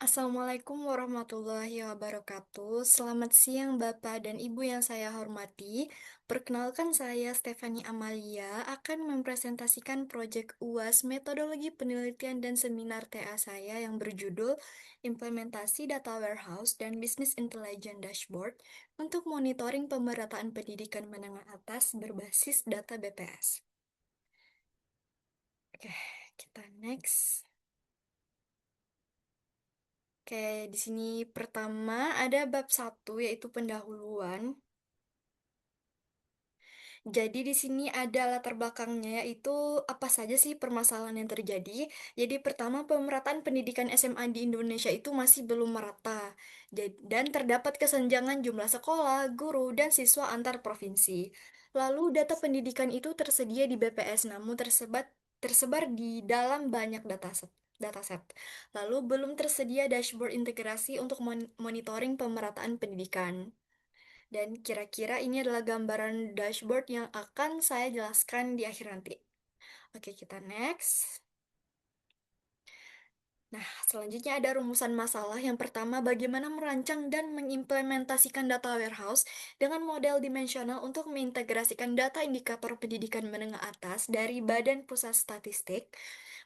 Assalamualaikum warahmatullahi wabarakatuh. Selamat siang Bapak dan Ibu yang saya hormati. Perkenalkan saya Stefani Amalia akan mempresentasikan proyek UAS Metodologi Penelitian dan Seminar TA saya yang berjudul Implementasi Data Warehouse dan Business Intelligence Dashboard untuk monitoring pemerataan pendidikan menengah atas berbasis data BPS. Oke, kita next. Oke, di sini pertama ada bab satu yaitu pendahuluan. Jadi di sini ada latar belakangnya yaitu apa saja sih permasalahan yang terjadi. Jadi pertama pemerataan pendidikan SMA di Indonesia itu masih belum merata. Dan terdapat kesenjangan jumlah sekolah, guru, dan siswa antar provinsi. Lalu data pendidikan itu tersedia di BPS namun tersebar di dalam banyak dataset. Lalu belum tersedia dashboard integrasi untuk monitoring pemerataan pendidikan. Dan kira-kira ini adalah gambaran dashboard yang akan saya jelaskan di akhir nanti. Oke, kita next. Nah, selanjutnya ada rumusan masalah. Yang pertama, bagaimana merancang dan mengimplementasikan data warehouse dengan model dimensional untuk mengintegrasikan data indikator pendidikan menengah atas dari Badan Pusat Statistik.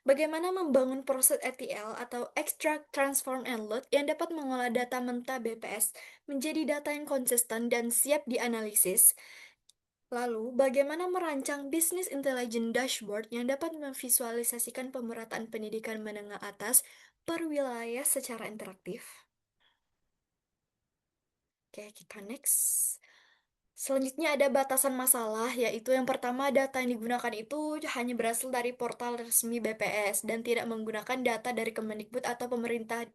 Bagaimana membangun proses ETL atau Extract, Transform, and Load yang dapat mengolah data mentah BPS menjadi data yang konsisten dan siap dianalisis. Lalu, bagaimana merancang Business Intelligence Dashboard yang dapat memvisualisasikan pemerataan pendidikan menengah atas per wilayah secara interaktif? Oke, kita next. Selanjutnya ada batasan masalah, yaitu yang pertama data yang digunakan itu hanya berasal dari portal resmi BPS dan tidak menggunakan data dari Kemendikbud atau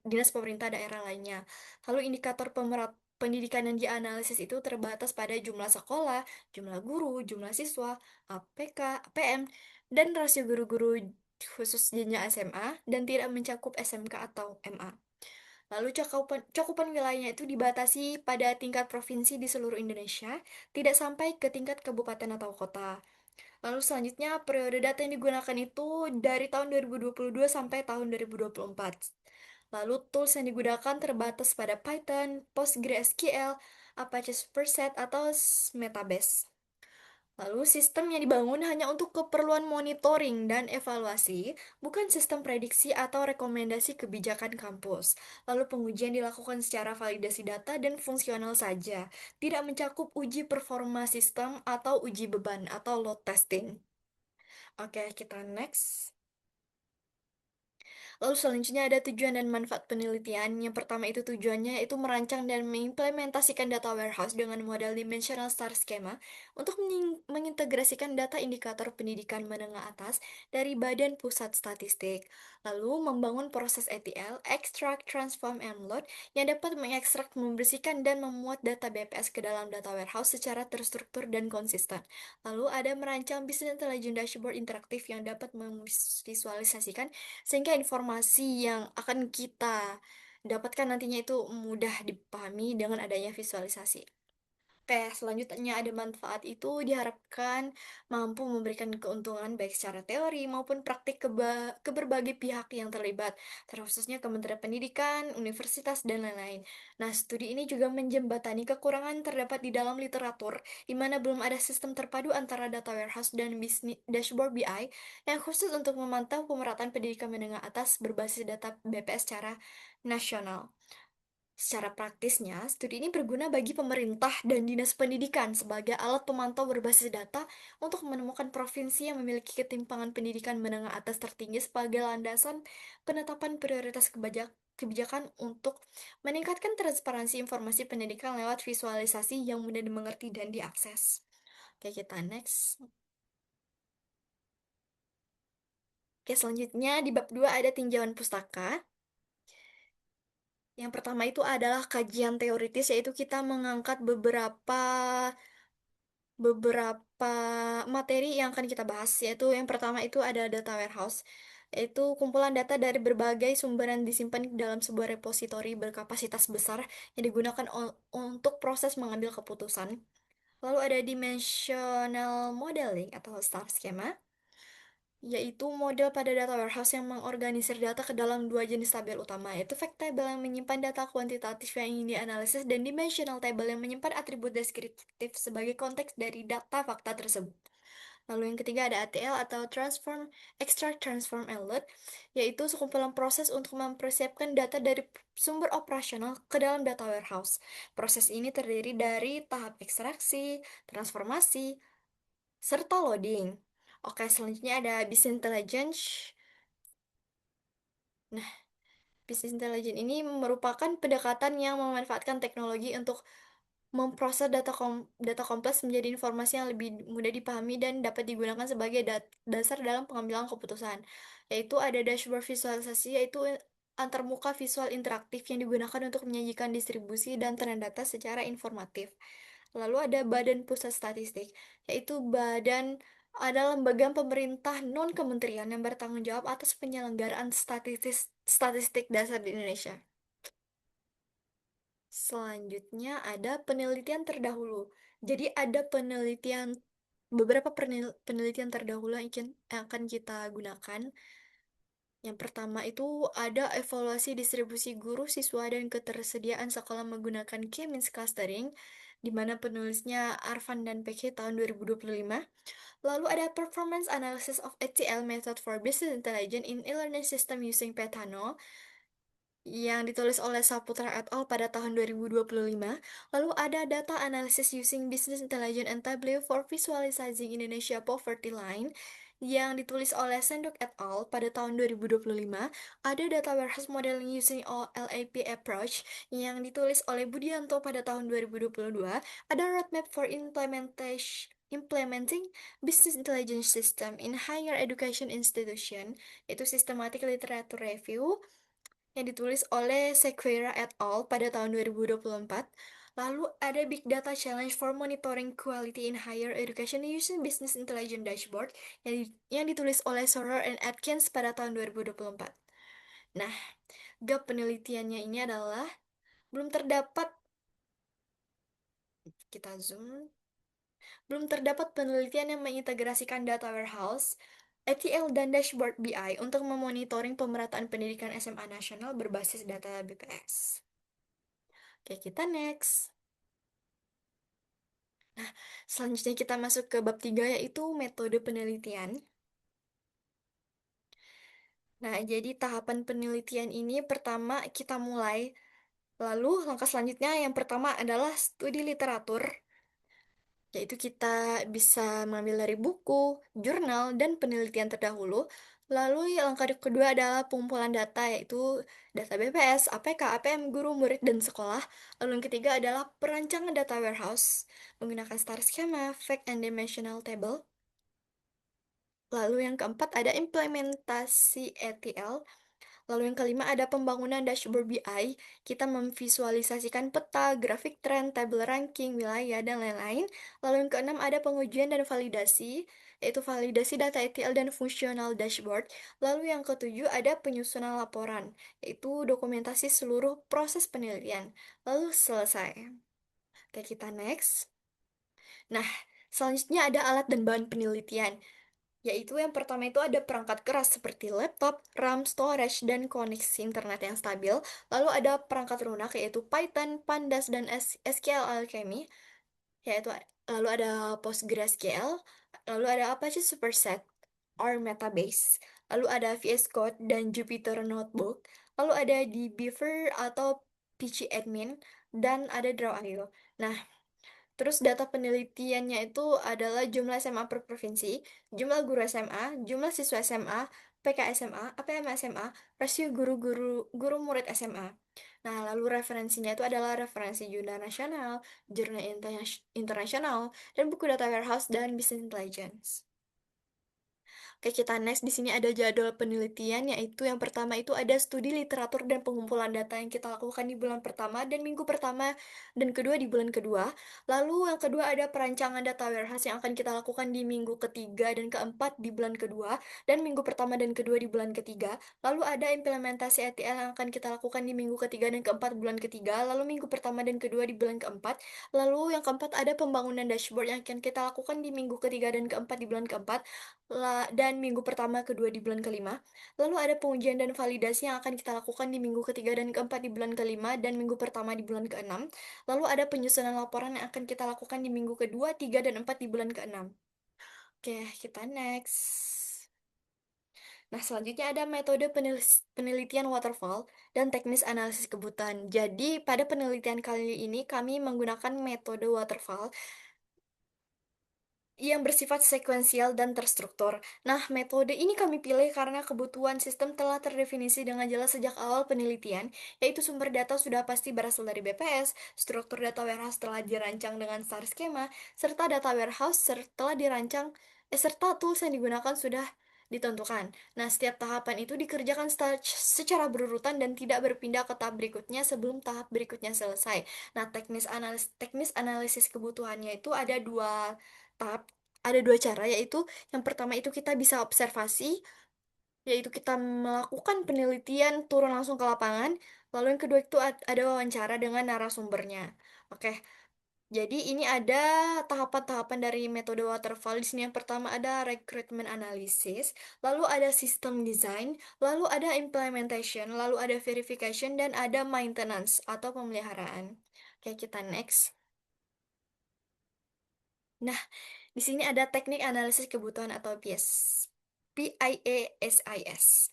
dinas pemerintah daerah lainnya. Lalu indikator pendidikan yang dianalisis itu terbatas pada jumlah sekolah, jumlah guru, jumlah siswa, APK, APM, dan rasio guru-guru khusus jenjang SMA dan tidak mencakup SMK atau MA. Lalu cakupan wilayahnya itu dibatasi pada tingkat provinsi di seluruh Indonesia, tidak sampai ke tingkat kabupaten atau kota. Lalu selanjutnya periode data yang digunakan itu dari tahun 2022 sampai tahun 2024. Lalu tools yang digunakan terbatas pada Python, PostgreSQL, Apache Superset, atau Metabase. Lalu sistem yang dibangun hanya untuk keperluan monitoring dan evaluasi, bukan sistem prediksi atau rekomendasi kebijakan kampus. Lalu pengujian dilakukan secara validasi data dan fungsional saja, tidak mencakup uji performa sistem atau uji beban atau load testing. Oke, kita next. Lalu selanjutnya ada tujuan dan manfaat penelitian. Yang pertama itu tujuannya itu merancang dan mengimplementasikan data warehouse dengan model dimensional star schema untuk mengintegrasikan data indikator pendidikan menengah atas dari Badan Pusat Statistik. Lalu membangun proses ETL, extract, transform, and load yang dapat mengekstrak, membersihkan, dan memuat data BPS ke dalam data warehouse secara terstruktur dan konsisten. Lalu ada merancang Business Intelligence Dashboard interaktif yang dapat memvisualisasikan sehingga informasi yang akan kita dapatkan nantinya itu mudah dipahami dengan adanya visualisasi. Oke, selanjutnya ada manfaat itu diharapkan mampu memberikan keuntungan baik secara teori maupun praktik ke berbagai pihak yang terlibat, terkhususnya Kementerian Pendidikan, universitas, dan lain-lain. Nah, studi ini juga menjembatani kekurangan terdapat di dalam literatur, di mana belum ada sistem terpadu antara data warehouse dan bisnis dashboard BI yang khusus untuk memantau pemerataan pendidikan menengah atas berbasis data BPS secara nasional. Secara praktisnya, studi ini berguna bagi pemerintah dan dinas pendidikan sebagai alat pemantau berbasis data untuk menemukan provinsi yang memiliki ketimpangan pendidikan menengah atas tertinggi sebagai landasan penetapan prioritas kebijakan untuk meningkatkan transparansi informasi pendidikan lewat visualisasi yang mudah dimengerti dan diakses. Oke, kita next. Oke, selanjutnya di bab 2 ada tinjauan pustaka. Yang pertama itu adalah kajian teoritis, yaitu kita mengangkat beberapa materi yang akan kita bahas, yaitu yang pertama itu ada data warehouse, yaitu kumpulan data dari berbagai sumber yang disimpan dalam sebuah repositori berkapasitas besar yang digunakan untuk proses mengambil keputusan. Lalu ada dimensional modeling atau star schema. yaitu model pada data warehouse yang mengorganisir data ke dalam dua jenis tabel utama, yaitu fact table yang menyimpan data kuantitatif yang ingin dianalisis dan dimensional table yang menyimpan atribut deskriptif sebagai konteks dari data fakta tersebut. Lalu yang ketiga ada ATL atau Transform, Extract, Transform, and Load, yaitu sekumpulan proses untuk mempersiapkan data dari sumber operasional ke dalam data warehouse. Proses ini terdiri dari tahap ekstraksi, transformasi, serta loading. Oke, selanjutnya ada Business Intelligence. Nah, Business Intelligence ini merupakan pendekatan yang memanfaatkan teknologi untuk memproses data kompleks menjadi informasi yang lebih mudah dipahami dan dapat digunakan sebagai dasar dalam pengambilan keputusan. Yaitu ada dashboard visualisasi, yaitu antarmuka visual interaktif yang digunakan untuk menyajikan distribusi dan tren data secara informatif. Lalu ada Badan Pusat Statistik, yaitu ada lembaga pemerintah non-kementerian yang bertanggung jawab atas penyelenggaraan statistik dasar di Indonesia. Selanjutnya ada penelitian terdahulu. Jadi ada beberapa penelitian terdahulu yang akan kita gunakan. Yang pertama itu ada evaluasi distribusi guru, siswa, dan ketersediaan sekolah menggunakan K-means clustering, di mana penulisnya Arfan dan PK tahun 2025. Lalu ada Performance Analysis of ETL Method for Business Intelligence in E-Learning System using Petano, yang ditulis oleh Saputra et al. Pada tahun 2025. Lalu ada Data Analysis Using Business Intelligence and Tableau for Visualizing Indonesia Poverty Line, yang ditulis oleh Sendok et al. Pada tahun 2025. Ada Data Warehouse Modeling Using OLAP Approach, yang ditulis oleh Budianto pada tahun 2022. Ada Roadmap for Implementing Business Intelligence System in Higher Education Institution, itu Systematic Literature Review, yang ditulis oleh Sequeira et al. Pada tahun 2024. Lalu ada Big Data Challenge for Monitoring Quality in Higher Education Using Business Intelligence Dashboard, yang ditulis oleh Sorer and Atkins pada tahun 2024. Nah, gap penelitiannya ini adalah belum terdapat, kita zoom, belum terdapat penelitian yang mengintegrasikan data warehouse, ETL, dan dashboard BI untuk memonitoring pemerataan pendidikan SMA nasional berbasis data BPS. Oke, kita next. Nah, selanjutnya kita masuk ke bab 3, yaitu metode penelitian. Nah, jadi tahapan penelitian ini pertama kita mulai. Lalu langkah selanjutnya yang pertama adalah studi literatur, yaitu kita bisa mengambil dari buku, jurnal, dan penelitian terdahulu. Lalu langkah kedua adalah pengumpulan data, yaitu data BPS, APK, APM, guru, murid, dan sekolah. Lalu yang ketiga adalah perancangan data warehouse menggunakan star schema, fact and dimensional table. Lalu yang keempat ada implementasi ETL. Lalu yang kelima ada pembangunan dashboard BI. Kita memvisualisasikan peta, grafik tren, tabel ranking, wilayah, dan lain-lain. Lalu yang keenam ada pengujian dan validasi, yaitu validasi data ETL dan fungsional dashboard. Lalu yang ketujuh ada penyusunan laporan, yaitu dokumentasi seluruh proses penelitian. Lalu selesai. Oke, kita next. Nah, selanjutnya ada alat dan bahan penelitian, yaitu yang pertama itu ada perangkat keras seperti laptop, RAM, storage, dan koneksi internet yang stabil. Lalu ada perangkat lunak yaitu Python, Pandas, dan SQL Alchemy, yaitu lalu ada PostgreSQL, lalu ada Apache Superset or Metabase, lalu ada VS Code dan Jupyter Notebook, lalu ada di Beaver atau PG dan ada Draw.io. Nah, terus data penelitiannya itu adalah jumlah SMA per provinsi, jumlah guru SMA, jumlah siswa SMA, PK SMA, APM SMA, rasio guru murid SMA. Nah, lalu referensinya itu adalah referensi jurnal nasional, jurnal internasional, dan buku data warehouse dan business intelligence. Oke, kita next. Di sini ada jadwal penelitian, yaitu yang pertama itu ada studi literatur dan pengumpulan data yang kita lakukan di bulan pertama dan minggu pertama dan kedua di bulan kedua. Lalu yang kedua ada perancangan data warehouse yang akan kita lakukan di minggu ketiga dan keempat di bulan kedua dan minggu pertama dan kedua di bulan ketiga. Lalu ada implementasi ETL yang akan kita lakukan di minggu ketiga dan keempat bulan ketiga. Lalu minggu pertama dan kedua di bulan keempat. Lalu yang keempat ada pembangunan dashboard yang akan kita lakukan di minggu ketiga dan keempat di bulan keempat. Dan pengujian minggu pertama, kedua di bulan kelima. Lalu ada pengujian dan validasi yang akan kita lakukan di minggu ketiga dan keempat di bulan kelima dan minggu pertama di bulan keenam. Lalu ada penyusunan laporan yang akan kita lakukan di minggu kedua, tiga, dan empat di bulan keenam. Oke, kita next. Nah, selanjutnya ada metode penelitian waterfall dan teknis analisis kebutuhan. Jadi, pada penelitian kali ini kami menggunakan metode waterfall yang bersifat sekuensial dan terstruktur. Nah, metode ini kami pilih karena kebutuhan sistem telah terdefinisi dengan jelas sejak awal penelitian, yaitu sumber data sudah pasti berasal dari BPS, struktur data warehouse telah dirancang dengan star schema, serta data warehouse serta tools yang digunakan sudah ditentukan. Nah, setiap tahapan itu dikerjakan secara berurutan dan tidak berpindah ke tahap berikutnya sebelum tahap berikutnya selesai. Nah, teknis analisis kebutuhannya itu ada tahap ada dua cara, yaitu yang pertama itu kita bisa observasi, yaitu kita melakukan penelitian turun langsung ke lapangan. Lalu yang kedua itu ada wawancara dengan narasumbernya. Oke, jadi ini ada tahapan-tahapan dari metode waterfall. Di sini yang pertama ada recruitment analysis, lalu ada system design, lalu ada implementation, lalu ada verification, dan ada maintenance atau pemeliharaan. Oke, kita next. Nah, di sini ada teknik analisis kebutuhan atau PIAS. PIASIS.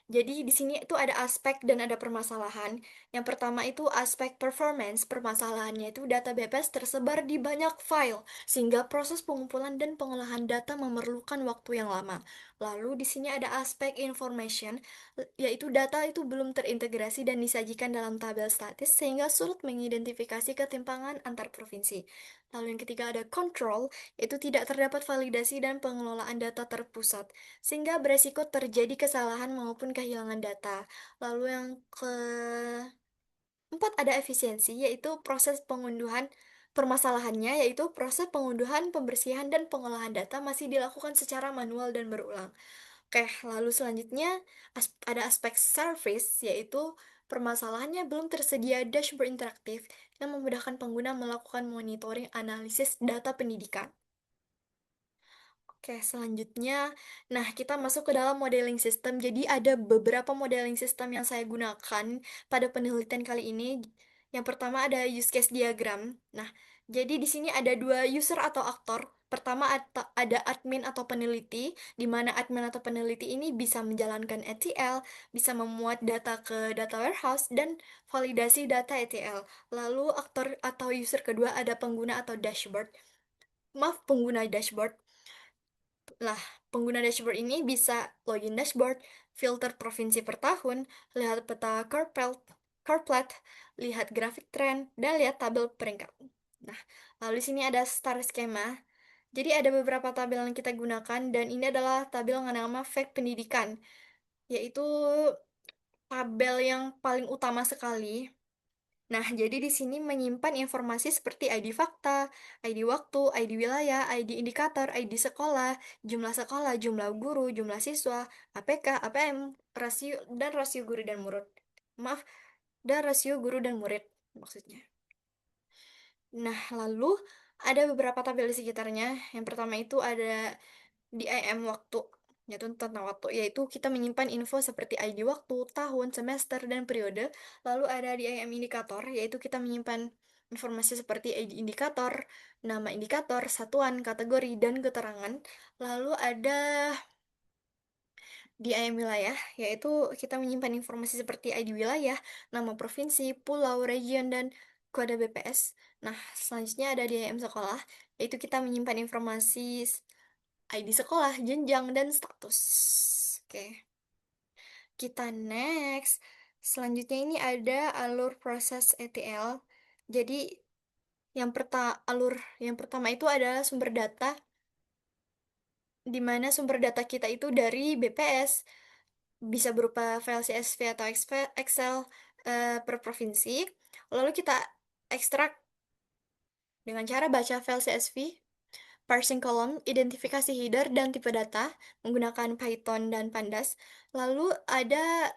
Jadi di sini itu ada aspek dan ada permasalahan. Yang pertama itu aspek performance. Permasalahannya itu data BPS tersebar di banyak file, sehingga proses pengumpulan dan pengolahan data memerlukan waktu yang lama. Lalu di sini ada aspek information, yaitu data itu belum terintegrasi dan disajikan dalam tabel statis, sehingga sulit mengidentifikasi ketimpangan antar provinsi. Lalu yang ketiga ada control, yaitu tidak terdapat validasi dan pengelolaan data terpusat sehingga beresiko terjadi kesalahan maupun kehilangan data. Lalu yang keempat ada efisiensi, yaitu proses pengunduhan permasalahannya, yaitu proses pengunduhan, pembersihan, dan pengolahan data masih dilakukan secara manual dan berulang. Oke, lalu selanjutnya ada aspek service, yaitu permasalahannya belum tersedia dashboard interaktif yang memudahkan pengguna melakukan monitoring analisis data pendidikan. Oke, selanjutnya, nah kita masuk ke dalam modeling system. Jadi ada beberapa modeling system yang saya gunakan pada penelitian kali ini. Yang pertama ada use case diagram. Nah, jadi di sini ada dua user atau aktor. Pertama ada admin atau peneliti, di mana admin atau peneliti ini bisa menjalankan ETL, bisa memuat data ke data warehouse, dan validasi data ETL. Lalu aktor atau user kedua ada pengguna atau dashboard. Maaf, pengguna dashboard. Nah, pengguna dashboard ini bisa login dashboard, filter provinsi per tahun, lihat peta car plot, lihat grafik tren, dan lihat tabel peringkat. Nah, lalu di sini ada star schema. Jadi ada beberapa tabel yang kita gunakan, dan ini adalah tabel dengan nama fact pendidikan, yaitu tabel yang paling utama sekali. Nah, jadi di sini menyimpan informasi seperti ID fakta, ID waktu, ID wilayah, ID indikator, ID sekolah, jumlah guru, jumlah siswa, APK, APM, rasio guru dan murid. Maaf, dan rasio guru dan murid maksudnya. Nah, lalu ada beberapa tabel di sekitarnya. Yang pertama itu ada DIM waktu, yaitu tentang waktu, yaitu kita menyimpan info seperti ID waktu, tahun, semester, dan periode. Lalu ada DIM indikator, yaitu kita menyimpan informasi seperti ID indikator, nama indikator, satuan, kategori, dan keterangan. Lalu ada DIM wilayah, yaitu kita menyimpan informasi seperti ID wilayah, nama provinsi, pulau, region, dan kode BPS. Nah, selanjutnya ada DIM sekolah, yaitu kita menyimpan informasi ID sekolah, jenjang, dan status. Oke, kita next. Selanjutnya ini ada alur proses ETL. Jadi, alur yang pertama itu adalah sumber data, di mana sumber data kita itu dari BPS, bisa berupa file CSV atau Excel per provinsi. Lalu kita ekstrak dengan cara baca file CSV, parsing column, identifikasi header, dan tipe data menggunakan Python dan Pandas. Lalu ada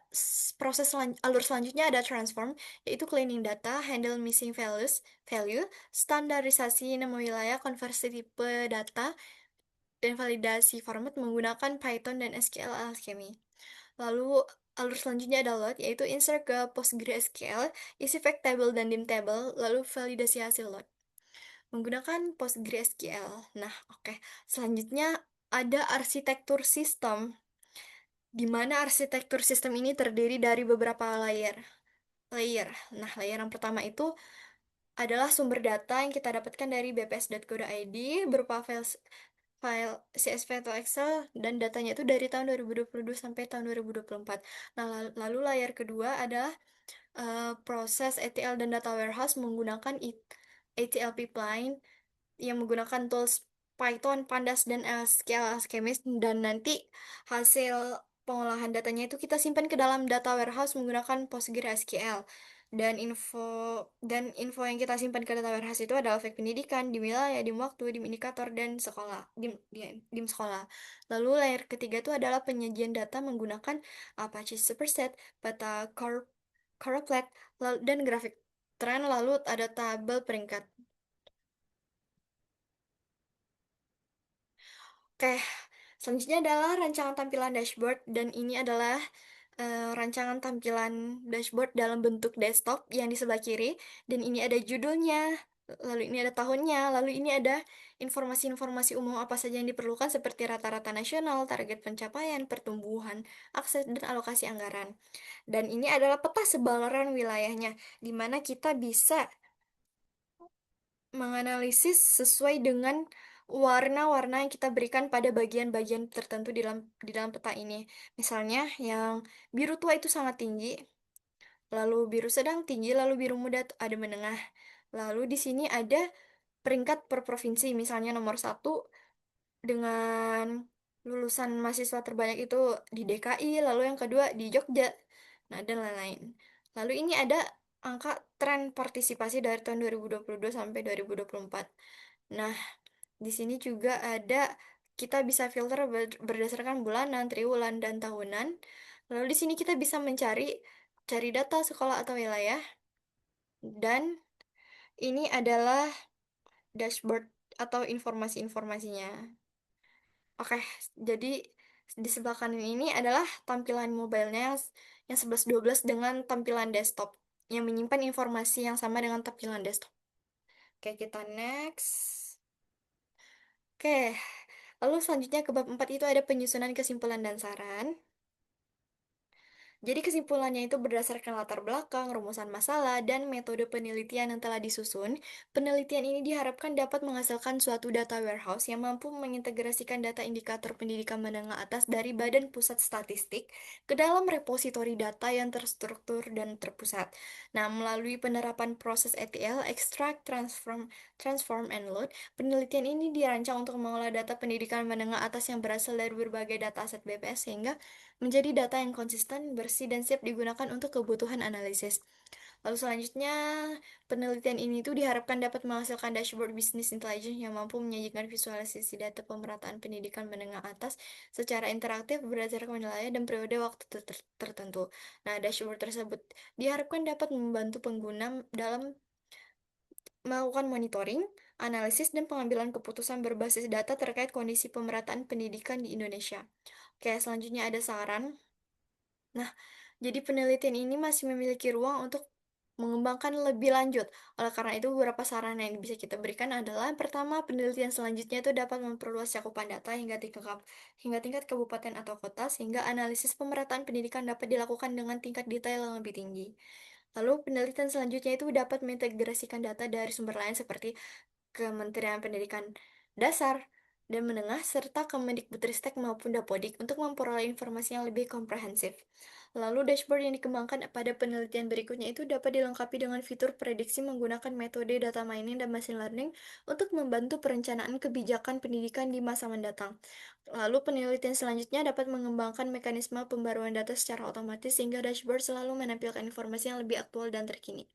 alur selanjutnya ada transform, yaitu cleaning data, handle missing value, standarisasi nama wilayah, konversi tipe data, dan validasi format menggunakan Python dan SQL Alchemy. Lalu alur selanjutnya ada load, yaitu insert ke PostgreSQL, isi fact table dan dim table, lalu validasi hasil load. Menggunakan PostgreSQL. Nah, oke. Selanjutnya ada arsitektur sistem, di mana arsitektur sistem ini terdiri dari beberapa layer. Layer. Nah, layer yang pertama itu adalah sumber data yang kita dapatkan dari bps.go.id berupa file CSV atau Excel, dan datanya itu dari tahun 2022 sampai tahun 2024. Nah, lalu layar kedua adalah proses ETL dan data warehouse menggunakan ETL pipeline yang menggunakan tools Python, Pandas, dan SQL Alchemist, dan nanti hasil pengolahan datanya itu kita simpan ke dalam data warehouse menggunakan PostgreSQL. Dan info yang kita simpan ke data warehouse itu adalah fake pendidikan, dim wilayah, dim waktu, dim indikator, dan sekolah, dim sekolah. Lalu layer ketiga itu adalah penyajian data menggunakan Apache Superset, Peta Choropleth, dan grafik tren, lalu ada tabel peringkat. Oke, selanjutnya adalah rancangan tampilan dashboard, dan ini adalah rancangan tampilan dashboard dalam bentuk desktop yang di sebelah kiri, dan ini ada judulnya, lalu ini ada tahunnya, lalu ini ada informasi-informasi umum apa saja yang diperlukan seperti rata-rata nasional, target pencapaian, pertumbuhan, akses, dan alokasi anggaran. Dan ini adalah peta sebaran wilayahnya, di mana kita bisa menganalisis sesuai dengan warna-warna yang kita berikan pada bagian-bagian tertentu di dalam peta ini. Misalnya, yang biru tua itu sangat tinggi, lalu biru sedang tinggi, lalu biru muda ada menengah. Lalu di sini ada peringkat per provinsi, misalnya nomor satu dengan lulusan mahasiswa terbanyak itu di DKI, lalu yang kedua di Jogja, nah dan lain-lain. Lalu ini ada angka tren partisipasi dari tahun 2022 sampai 2024. Nah, di sini juga ada, kita bisa filter berdasarkan bulanan, triwulan, dan tahunan. Lalu di sini kita bisa cari data sekolah atau wilayah, dan ini adalah dashboard atau informasi-informasinya. Oke, jadi di sebelah kanan ini adalah tampilan mobilenya yang 11-12 dengan tampilan desktop yang menyimpan informasi yang sama dengan tampilan desktop. Oke, kita next. Oke, lalu selanjutnya ke bab 4 itu ada penyusunan kesimpulan dan saran. Jadi kesimpulannya itu berdasarkan latar belakang, rumusan masalah, dan metode penelitian yang telah disusun. Penelitian ini diharapkan dapat menghasilkan suatu data warehouse yang mampu mengintegrasikan data indikator pendidikan menengah atas dari Badan Pusat Statistik ke dalam repositori data yang terstruktur dan terpusat. Nah, melalui penerapan proses ETL, extract, transform, and load, penelitian ini dirancang untuk mengolah data pendidikan menengah atas yang berasal dari berbagai data aset BPS sehingga menjadi data yang konsisten, bersih, dan siap digunakan untuk kebutuhan analisis. Lalu selanjutnya, penelitian ini tuh diharapkan dapat menghasilkan dashboard business intelligence yang mampu menyajikan visualisasi data pemerataan pendidikan menengah atas secara interaktif berdasarkan wilayah dan periode waktu tertentu. Nah, dashboard tersebut diharapkan dapat membantu pengguna dalam melakukan monitoring, analisis, dan pengambilan keputusan berbasis data terkait kondisi pemerataan pendidikan di Indonesia. Oke, selanjutnya ada saran. Nah, jadi penelitian ini masih memiliki ruang untuk mengembangkan lebih lanjut. Oleh karena itu, beberapa saran yang bisa kita berikan adalah, yang pertama, penelitian selanjutnya itu dapat memperluas cakupan data hingga tingkat kabupaten atau kota, sehingga analisis pemerataan pendidikan dapat dilakukan dengan tingkat detail yang lebih tinggi. Lalu, penelitian selanjutnya itu dapat mengintegrasikan data dari sumber lain seperti Kementerian Pendidikan Dasar dan Menengah, serta Kemendikbudristek maupun Dapodik untuk memperoleh informasi yang lebih komprehensif. Lalu dashboard yang dikembangkan pada penelitian berikutnya itu dapat dilengkapi dengan fitur prediksi menggunakan metode data mining dan machine learning untuk membantu perencanaan kebijakan pendidikan di masa mendatang. Lalu penelitian selanjutnya dapat mengembangkan mekanisme pembaruan data secara otomatis sehingga dashboard selalu menampilkan informasi yang lebih aktual dan terkini.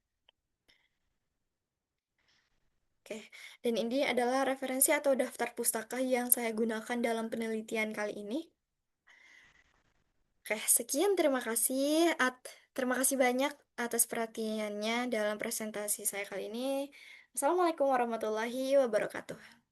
Oke, dan ini adalah referensi atau daftar pustaka yang saya gunakan dalam penelitian kali ini. Oke, sekian terima kasih. Terima kasih banyak atas perhatiannya dalam presentasi saya kali ini. Assalamualaikum warahmatullahi wabarakatuh.